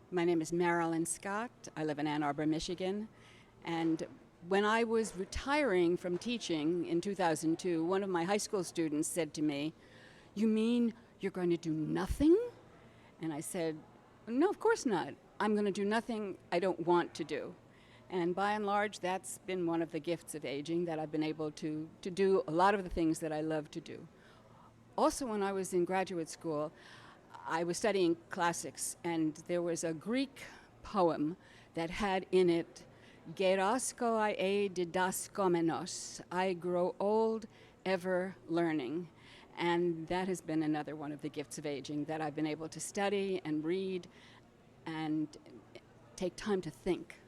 My name is Marilyn Scott. I live in Ann Arbor, Michigan. And when I was retiring from teaching in 2002, one of my high school students said to me, "You mean you're going to do nothing?" And I said, "No, of course not. I'm going to do nothing I don't want to do." And by and large, that's been one of the gifts of aging, that I've been able to do a lot of the things that I love to do. Also, when I was in graduate school, I was studying classics, and there was a Greek poem that had in it, "Gerasko I didaskomenos," I grow old, ever learning. And that has been another one of the gifts of aging, that I've been able to study and read and take time to think.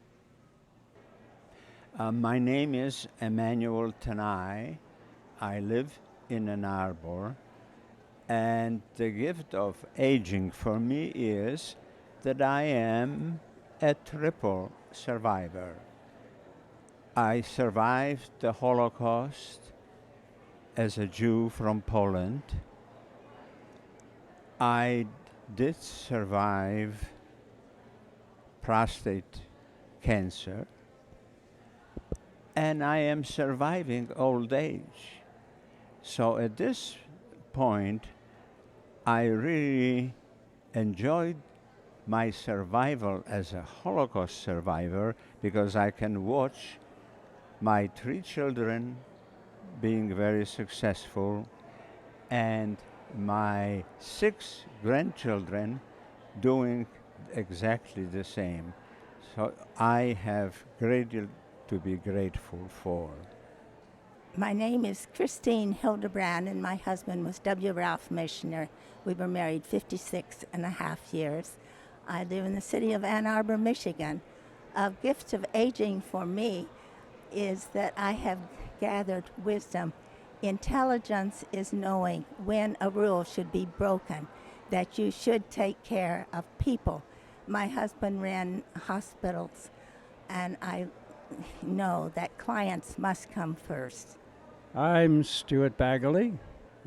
My name is Emmanuel Tanai. I live in Ann Arbor. And the gift of aging for me is that I am a triple survivor. I survived the Holocaust as a Jew from Poland. I did survive prostate cancer. And I am surviving old age. So at this point, I really enjoyed my survival as a Holocaust survivor, because I can watch my 3 children being very successful and my 6 grandchildren doing exactly the same. So I have great deal to be grateful for. My name is Christine Hildebrand, and my husband was W. Ralph Mishner. We were married 56 and a half years. I live in the city of Ann Arbor, Michigan. A gift of aging for me is that I have gathered wisdom. Intelligence is knowing when a rule should be broken, that you should take care of people. My husband ran hospitals, and I know that clients must come first. I'm Stuart Bagley.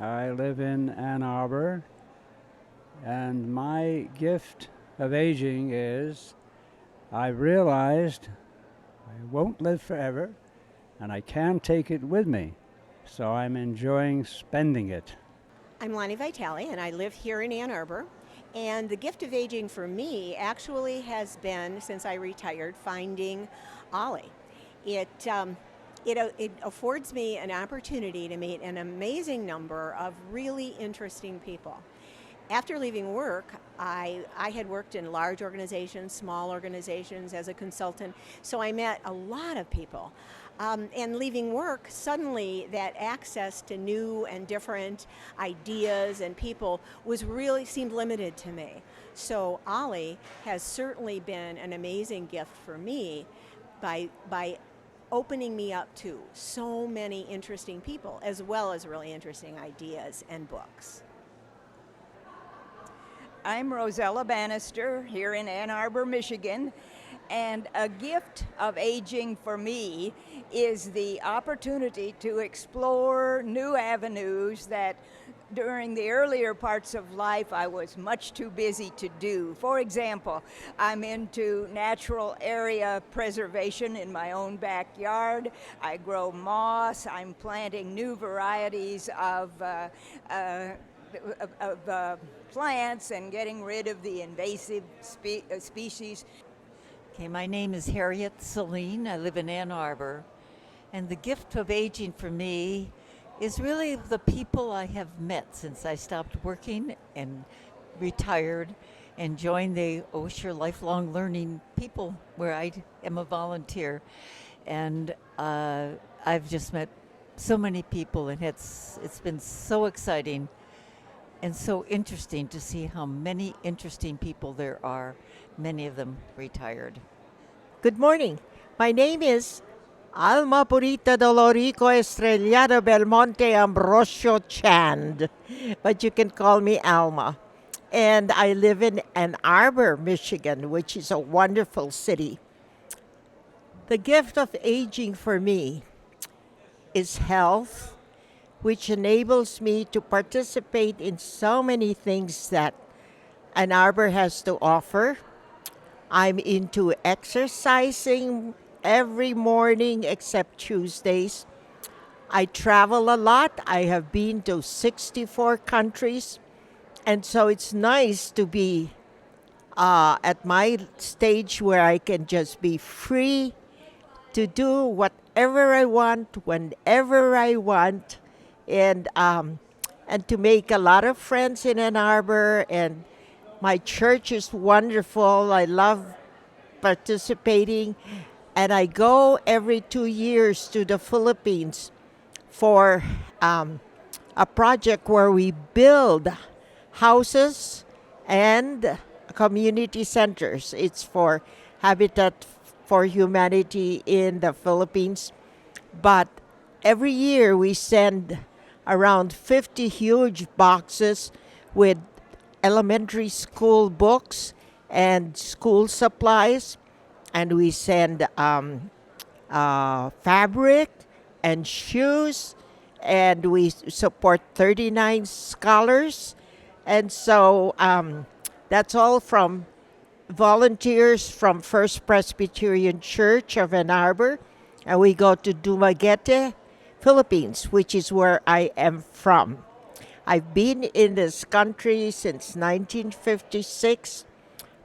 I live in Ann Arbor, and my gift of aging is I realized I won't live forever, and I can take it with me, so I'm enjoying spending it. I'm Lonnie Vitale, and I live here in Ann Arbor. And the gift of aging for me actually has been, since I retired, finding OLLI. It affords me an opportunity to meet an amazing number of really interesting people. After leaving work, I had worked in large organizations, small organizations as a consultant, so I met a lot of people. And leaving work, suddenly that access to new and different ideas and people seemed limited to me. So OLLI has certainly been an amazing gift for me by opening me up to so many interesting people, as well as really interesting ideas and books. I'm Rosella Bannister here in Ann Arbor, Michigan, and a gift of aging for me is the opportunity to explore new avenues that during the earlier parts of life I was much too busy to do. For example, I'm into natural area preservation in my own backyard. I grow moss. I'm planting new varieties of plants and getting rid of the invasive species. Okay, my name is Harriet Celine. I live in Ann Arbor. And the gift of aging for me is really the people I have met since I stopped working and retired and joined the Osher Lifelong Learning people, where I am a volunteer. And I've just met so many people, and it's been so exciting and so interesting to see how many interesting people there are, many of them retired. Good morning. My name is Alma Purita Dolorico Estrellado Belmonte Ambrosio Chand, but you can call me Alma. And I live in Ann Arbor, Michigan, which is a wonderful city. The gift of aging for me is health, which enables me to participate in so many things that Ann Arbor has to offer. I'm into exercising every morning except Tuesdays. I travel a lot. I have been to 64 countries. And so it's nice to be at my stage where I can just be free to do whatever I want, whenever I want, and to make a lot of friends in Ann Arbor. And my church is wonderful. I love participating, and I go every 2 years to the Philippines for a project where we build houses and community centers. It's for Habitat for Humanity in the Philippines. But every year we send around 50 huge boxes with elementary school books and school supplies. And we send fabric and shoes, and we support 39 scholars. And so that's all from volunteers from First Presbyterian Church of Ann Arbor. And we go to Dumaguete, Philippines, which is where I am from. I've been in this country since 1956.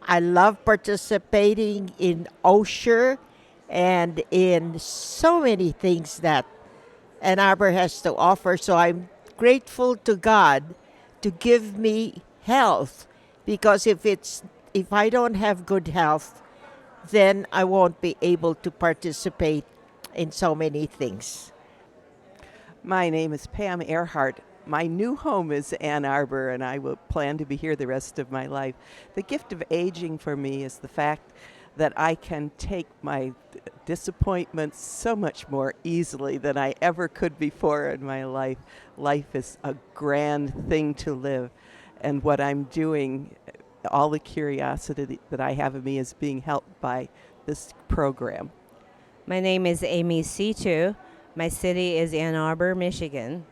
I love participating in Osher and in so many things that Ann Arbor has to offer. So I'm grateful to God to give me health, because if I don't have good health, then I won't be able to participate in so many things. My name is Pam Earhart. My new home is Ann Arbor, and I will plan to be here the rest of my life. The gift of aging for me is the fact that I can take my disappointments so much more easily than I ever could before in my life. Life is a grand thing to live, and what I'm doing, all the curiosity that I have in me is being helped by this program. My name is Amy Situ. My city is Ann Arbor, Michigan.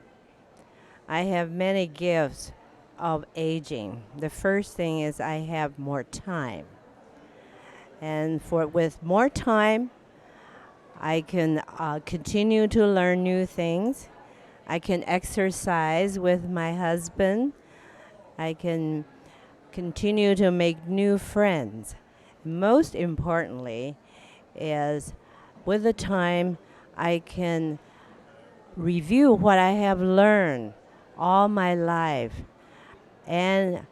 I have many gifts of aging. The first thing is I have more time. And with more time, I can continue to learn new things. I can exercise with my husband. I can continue to make new friends. Most importantly is with the time I can review what I have learned all my life and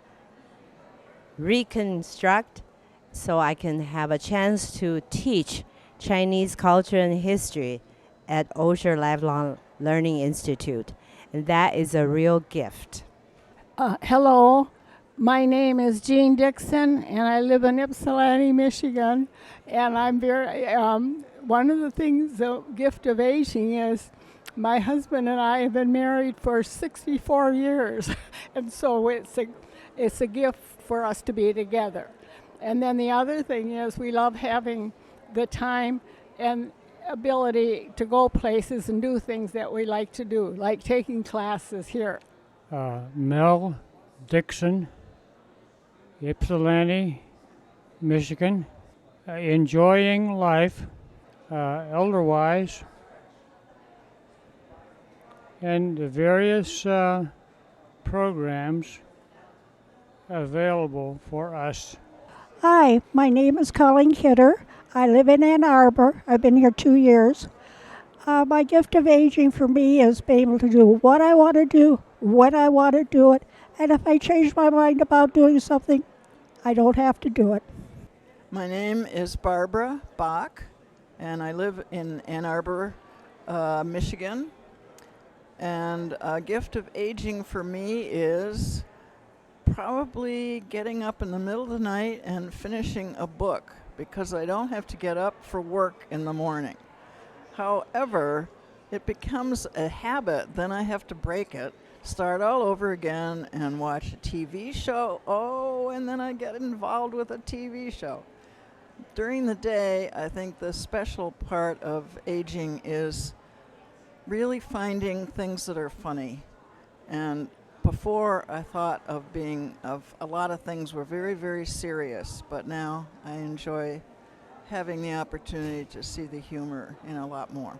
reconstruct so I can have a chance to teach Chinese culture and history at Osher Lifelong Learning Institute. And that is a real gift. Hello, my name is Jean Dixon, and I live in Ypsilanti, Michigan. And I'm very, one of the things, the gift of aging is my husband and I have been married for 64 years. And so it's a gift for us to be together. And then the other thing is we love having the time and ability to go places and do things that we like to do, like taking classes here. Mel Dixon, Ypsilanti, Michigan. Enjoying life, elder-wise, and the various programs available for us. Hi, my name is Colleen Kidder. I live in Ann Arbor. I've been here 2 years. My gift of aging for me is being able to do what I want to do, when I want to do it, and if I change my mind about doing something, I don't have to do it. My name is Barbara Bach, and I live in Ann Arbor, Michigan. And a gift of aging for me is probably getting up in the middle of the night and finishing a book, because I don't have to get up for work in the morning. However, it becomes a habit, then I have to break it, start all over again and watch a TV show. Oh, and then I get involved with a TV show. During the day, I think the special part of aging is really finding things that are funny. And before I thought of a lot of things were very, very serious, but now I enjoy having the opportunity to see the humor in a lot more.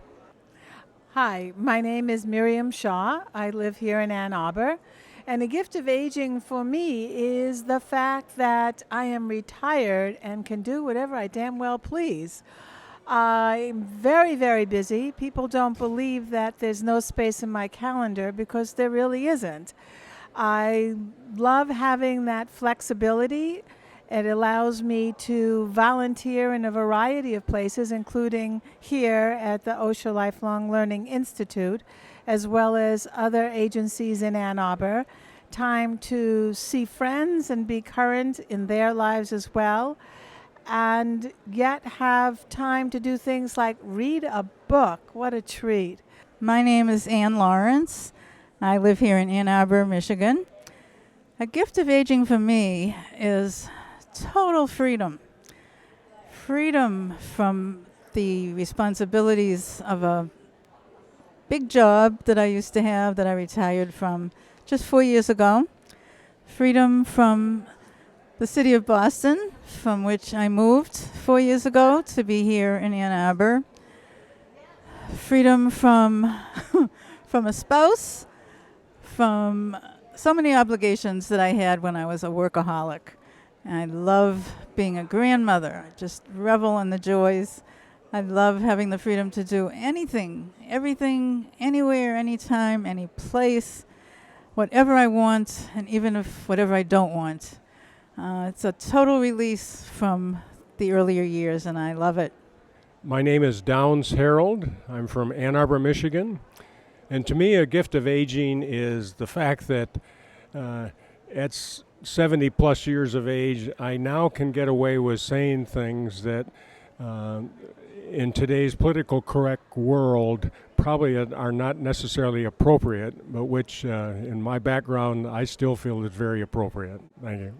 Hi, my name is Miriam Shaw. I live here in Ann Arbor. And the gift of aging for me is the fact that I am retired and can do whatever I damn well please. I'm very, very busy. People don't believe that there's no space in my calendar because there really isn't. I love having that flexibility. It allows me to volunteer in a variety of places, including here at the Osher Lifelong Learning Institute, as well as other agencies in Ann Arbor. Time to see friends and be current in their lives as well, and yet have time to do things like read a book. What a treat. My name is Ann Lawrence. I live here in Ann Arbor, Michigan. A gift of aging for me is total freedom. Freedom from the responsibilities of a big job that I used to have that I retired from just 4 years ago. Freedom from the city of Boston, from which I moved 4 years ago to be here in Ann Arbor. Freedom from from a spouse, from so many obligations that I had when I was a workaholic. And I love being a grandmother. I just revel in the joys. I love having the freedom to do anything, everything, anywhere, anytime, any place, whatever I want, and even if whatever I don't want. It's a total release from the earlier years, and I love it. My name is Downs Harold. I'm from Ann Arbor, Michigan. And to me, a gift of aging is the fact that at 70 plus years of age, I now can get away with saying things that in today's political correct world probably are not necessarily appropriate, but which in my background I still feel is very appropriate. Thank you.